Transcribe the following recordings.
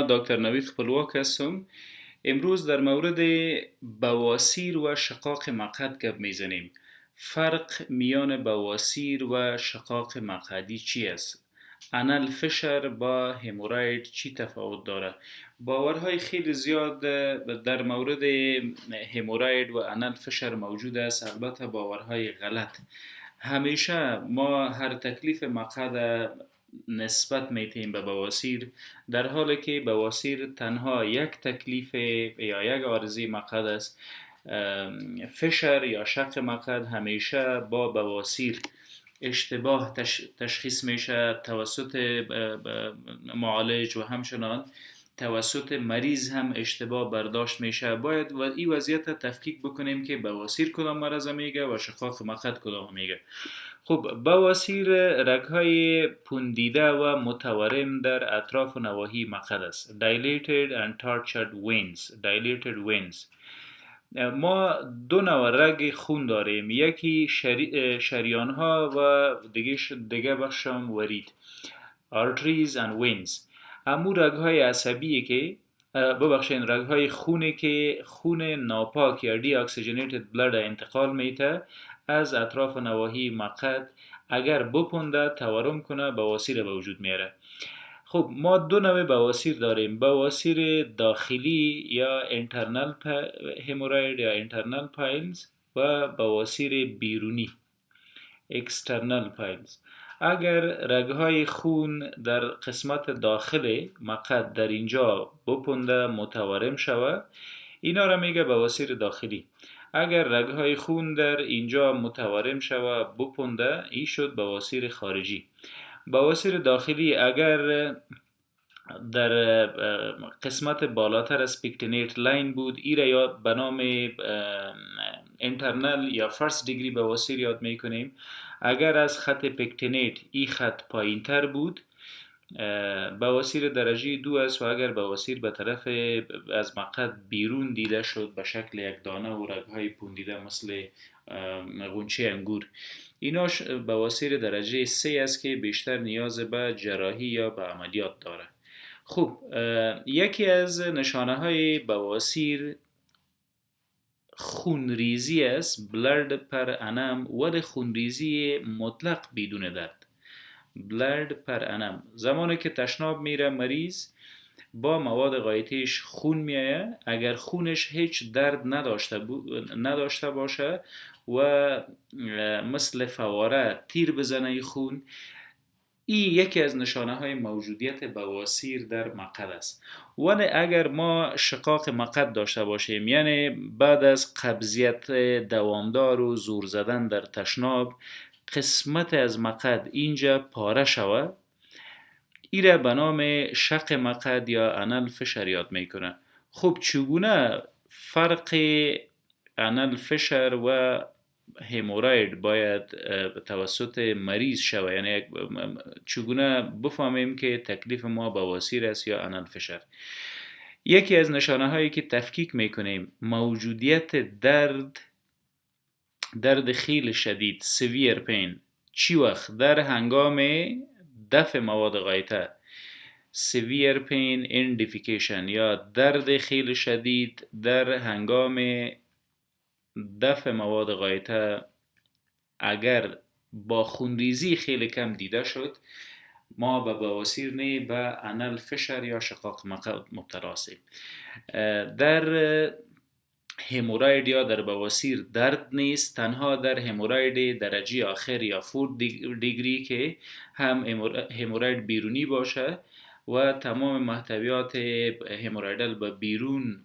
ما دکتر نوید خپلواک هستم. امروز در مورد بواسیر و شقاق مقعد گپ میزنیم. فرق میان بواسیر و شقاق مقعدی چی است؟ انال فشر با هموراید چی تفاوت داره؟ باورهای خیلی زیاد در مورد هموراید و انال فشر موجود است، البته باورهای غلط. همیشه ما هر تکلیف مقعد نسبت میتیم به بواسیر، در حالی که بواسیر تنها یک تکلیف یا یک عارضه مقعد است. فشر یا شق مقعد همیشه با بواسیر اشتباه تشخیص میشه توسط معالج و همچنان توسط مریض هم اشتباه برداشت میشه. باید این وضعیت تفکیک بکنیم که بواسیر کدام مرض میگه و شقاق مقعد کدام میگه. خب بواسیر رگ‌های پوندیده و متورم در اطراف و نواحی مقعد است. Dilated and tortured veins. ما دو نوع رگ خون داریم، یکی شریان ها و دیگه بخشم ورید، arteries and veins. امو رگ های عصبی که رگ های خونه که خون ناپاک یا دی اکسیژنیتد بلد انتقال میته از اطراف نواحی مقعد، اگر بپنده تورم کنه بواسیر به وجود میاره. خب ما دو نوع بواسیر داریم، بواسیر داخلی یا internal hemorrhoid یا internal piles و بواسیر بیرونی external piles. اگر رگهای خون در قسمت داخل مقعد در اینجا بپنده متورم شود، اینا را میگه بواسیر داخلی. اگر رگهای خون در اینجا متورم شود بپنده، این شد بواسیر خارجی. بواسیر داخلی اگر در قسمت بالاتر از پیکتینیت لاین بود، ای را یاد به نام انترنل یا فرست دیگری بواسیر یاد میکنیم. اگر از خط پیکتینیت ای خط پایین تر بود، بواسیر درجه 2 است. و اگر بواسیر به طرف از مقعد بیرون دیده شد به شکل یک دانه و رگهای پوندیده مثل غنچه انگور، اینا بواسیر درجه 3 است که بیشتر نیاز به جراحی یا به عملیات داره. خب یکی از نشانه های بواسیر خونریزی است، blood per annum، ولی خونریزی مطلق بدون درد. blood per annum. زمانی که تشناب میره مریض با مواد غایطیش خون میایه، اگر خونش هیچ درد نداشته باشه و مثل فواره تیر بزنه خون، این یکی از نشانه های موجودیت بواسیر در مقعد است. ولی اگر ما شقاق مقعد داشته باشیم، یعنی بعد از قبضیت دوامدار و زور زدن در تشناب قسمت از مقعد اینجا پاره شود، این را به نام شق مقعد یا انال فشر یاد میکنه. خب چگونه فرق انال فشر و هموراید باید توسط مریض شود؟ یعنی چگونه بفهمیم که تکلیف ما بواسیر است یا انال فشر؟ یکی از نشانه هایی که تفکیک میکنیم موجودیت درد خیلی شدید، severe pain. چی وقت؟ در هنگام دفع مواد غایطه، severe pain in defecation، یا درد خیلی شدید در هنگام دفع مواد غایطه اگر با خونریزی خیلی کم دیده شد، ما به بواسیر نه به انال فشر یا شقاق مقعد مبتلا هستیم. در هموراید یا در بواسیر درد نیست، تنها در هموراید درجه آخر یا 4 دیگری که هم هموراید بیرونی باشه و تمام محتویات همورایدال به بیرون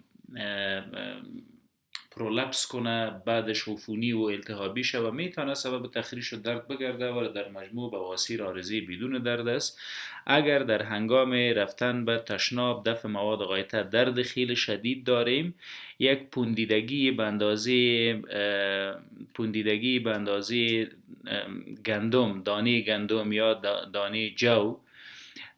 پرولپس کنه، بعدش عفونی و التهابی شه و میتونه سبب تخریش و درد بگرده و در مجموع بواسیر عارضی بدون درد است. اگر در هنگام رفتن به تشناب دفع مواد غایطه درد خیلی شدید داریم، یک پوندیدگی به اندازه گندم، دانه گندم یا دانه جو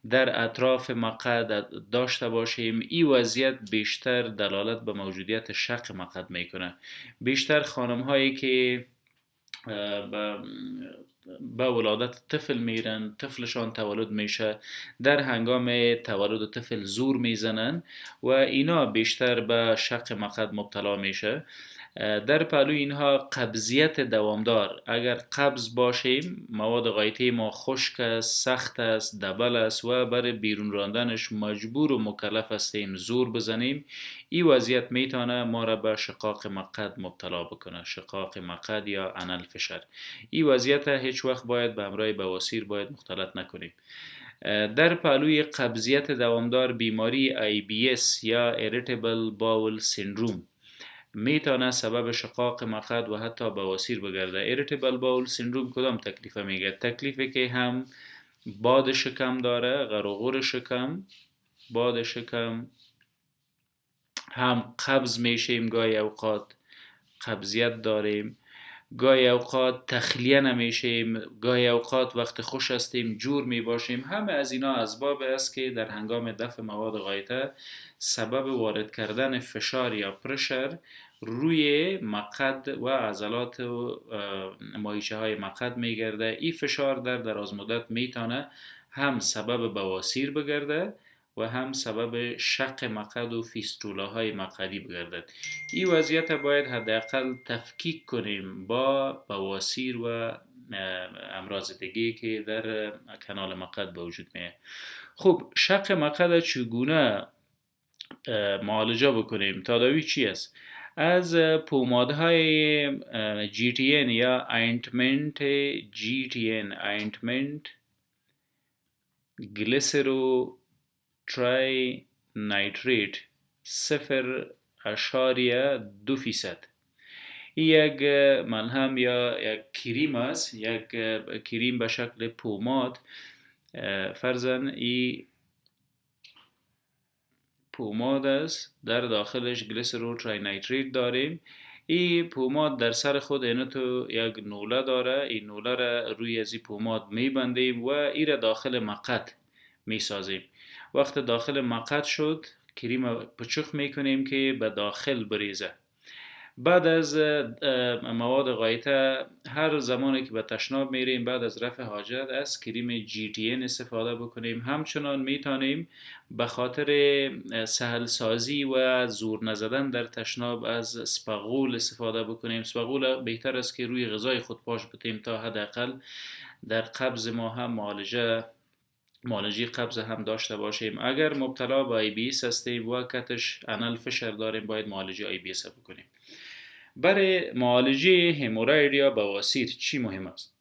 در اطراف مقعد داشته باشیم، این وضعیت بیشتر دلالت به موجودیت شق مقعد میکنه. بیشتر خانم هایی که به ولادت طفل میرن، طفلشان تولد میشه، در هنگام تولد طفل زور میزنن و اینا بیشتر به شق مقعد مبتلا میشه. در پهلوی اینها قبضیت دوامدار، اگر قبض باشیم مواد غایطی ما خشک است، سخت است، دبل است و برای بیرون راندنش مجبور و مکلف هستیم زور بزنیم، این وضعیت میتونه ما را به شقاق مقعد مبتلا بکنه، شقاق مقعد یا انال فشار. این وضعیت هیچ وقت باید به همراه بواسیر باید مختلط نکنیم. در پهلوی قبضیت دوامدار بیماری IBS یا Irritable Bowel Syndrome میتونه سبب شقاق مقعد و حتی بواسیر بگرده. Irritable Bowel Syndrome کدام تکلیفه میگه؟ تکلیفی که هم باد شکم داره، غرغور شکم، باد شکم، هم قبض میشیم، گاهی اوقات قبضیت داریم، گاهی اوقات تخلیه نمیشیم، گاهی اوقات وقت خوش هستیم جور می باشیم. همه از اینا اسباب است که در هنگام دفع مواد غایطه سبب وارد کردن فشار یا پرشر روی مقعد و عضلات و ماهیچه های مقعد می گرده. این فشار در دراز مدت میتونه هم سبب بواسیر بگرده و هم سبب شق مقعد و فیستولاهای مقعدی بگردد. این وضعیت باید حداقل تفکیک کنیم با بواسیر و امراض دیگه که در کانال مقعد به وجود میاد. خب شق مقعد چگونه معالجه بکنیم؟ تداوی چی است؟ از پومادهای GTN یا آینتمنت GTN، آینتمنت گلیسرو تری نایتریت 0.2%، یک ملهم یا یک کریم است، یک کریم به شکل پوماد. فرضاً این پوماد است، در داخلش گلیسرول تری نایتریت داریم. این پوماد در سر خود تو یک نوله داره، این نوله را روی از این پوماد میبندیم و این را داخل مقعد میسازیم. وقت داخل مقعد شد کریم پچخ میکنیم که به داخل بریزه. بعد از مواد غایطه هر زمانی که به تشناب میریم بعد از رفع حاجت از کریم GTN استفاده بکنیم. همچنان میتونیم به خاطر سهل سازی و زور نزدن در تشناب از اسپغول استفاده بکنیم. اسپغول بهتر است که روی غذای خود پاش بتیم تا حداقل در قبض ما هم معالجه قبض هم داشته باشیم. اگر مبتلا به IBS هستیم و کتش انال فشار داریم باید معالجه IBS بکنیم. برای معالجه هموروید یا بواسیر چی مهم است؟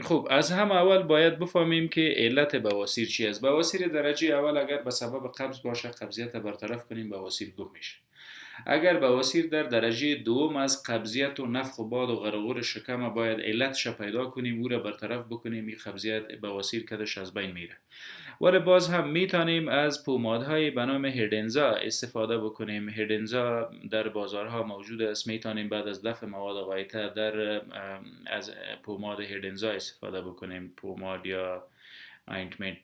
خب از هم اول باید بفهمیم که علت بواسیر چی است. بواسیر درجه اول اگر به سبب قبض باشه قبضیت برطرف کنیم بواسیر گم میشه. اگر بواسیر در درجه دوم از قبضیت و نفخ و باد و غرغور شکم باید علتش پیدا کنیم، او را برطرف بکنیم، این قبضیت بواسیر کدش از بین میره. ولی باز هم میتونیم از پومادهای به نام هیدنزا استفاده بکنیم. هیدنزا در بازارها موجود است، میتونیم بعد از دفع مواد غایطه از پوماد هیدنزا استفاده بکنیم، پوماد یا آینتمنت.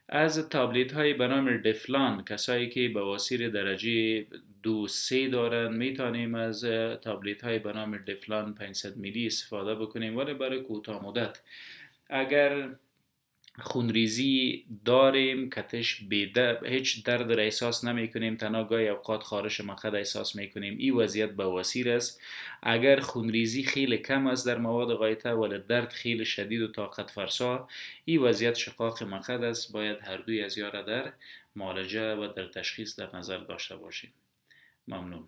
از تابلیت های به نام دفلان، کسایی که بواسیر درجه 2-3 دارن میتونیم از تابلیت های به نام دفلان 500 میلی استفاده بکنیم. ولی برای کوتاه مدت اگر خونریزی داریم کتش هیچ درد را احساس نمی کنیم، تنها گاهی اوقات خارش مقعد احساس می کنیم، این وضعیت بواسیر است. اگر خونریزی خیلی کم است در مواد غایطه ولی درد خیلی شدید و طاقت فرسا، این وضعیت شقاق مقعد است. باید هر دوی از یارا در معالجه و در تشخیص در نظر داشته باشیم. ممنون.